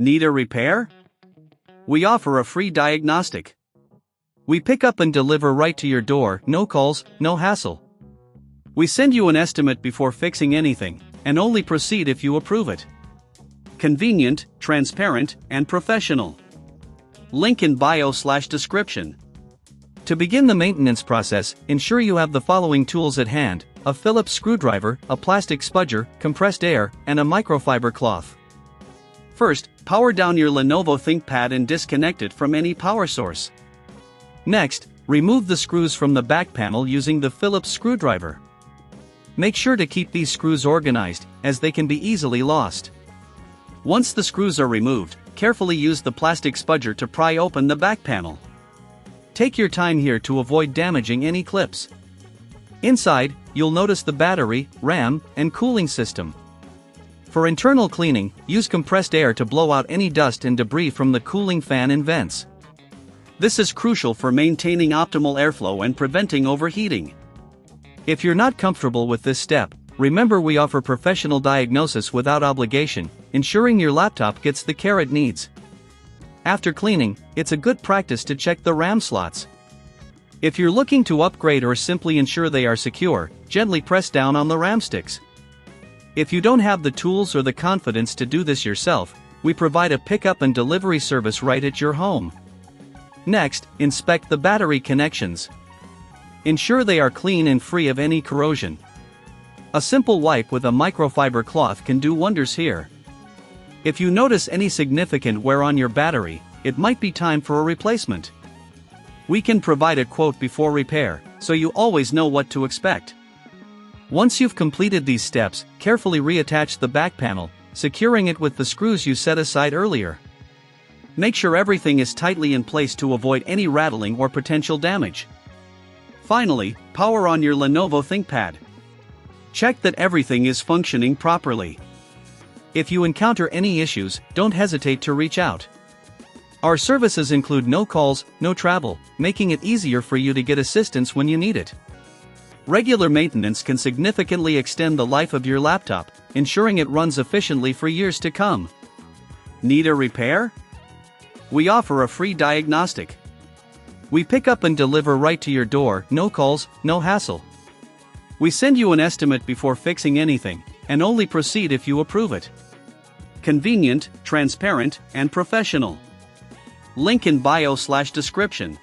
Need a repair? We offer a free diagnostic. We pick up and deliver right to your door, no calls, no hassle. We send you an estimate before fixing anything, and only proceed if you approve it. Convenient, transparent, and professional. Link in bio/description. To begin the maintenance process, ensure you have the following tools at hand: a Phillips screwdriver, a plastic spudger, compressed air, and a microfiber cloth. First, power down your Lenovo ThinkPad and disconnect it from any power source. Next, remove the screws from the back panel using the Phillips screwdriver. Make sure to keep these screws organized, as they can be easily lost. Once the screws are removed, carefully use the plastic spudger to pry open the back panel. Take your time here to avoid damaging any clips. Inside, you'll notice the battery, RAM, and cooling system. For internal cleaning, use compressed air to blow out any dust and debris from the cooling fan and vents. This is crucial for maintaining optimal airflow and preventing overheating. If you're not comfortable with this step, remember we offer professional diagnosis without obligation, ensuring your laptop gets the care it needs. After cleaning, it's a good practice to check the RAM slots. If you're looking to upgrade or simply ensure they are secure, gently press down on the RAM sticks. If you don't have the tools or the confidence to do this yourself, we provide a pickup and delivery service right at your home. Next, inspect the battery connections. Ensure they are clean and free of any corrosion. A simple wipe with a microfiber cloth can do wonders here. If you notice any significant wear on your battery, it might be time for a replacement. We can provide a quote before repair, so you always know what to expect. Once you've completed these steps, carefully reattach the back panel, securing it with the screws you set aside earlier. Make sure everything is tightly in place to avoid any rattling or potential damage. Finally, power on your Lenovo ThinkPad. Check that everything is functioning properly. If you encounter any issues, don't hesitate to reach out. Our services include no calls, no travel, making it easier for you to get assistance when you need it. Regular maintenance can significantly extend the life of your laptop, ensuring it runs efficiently for years to come. Need a repair? We offer a free diagnostic. We pick up and deliver right to your door, no calls, no hassle. We send you an estimate before fixing anything, and only proceed if you approve it. Convenient, transparent, and professional. Link in bio/description.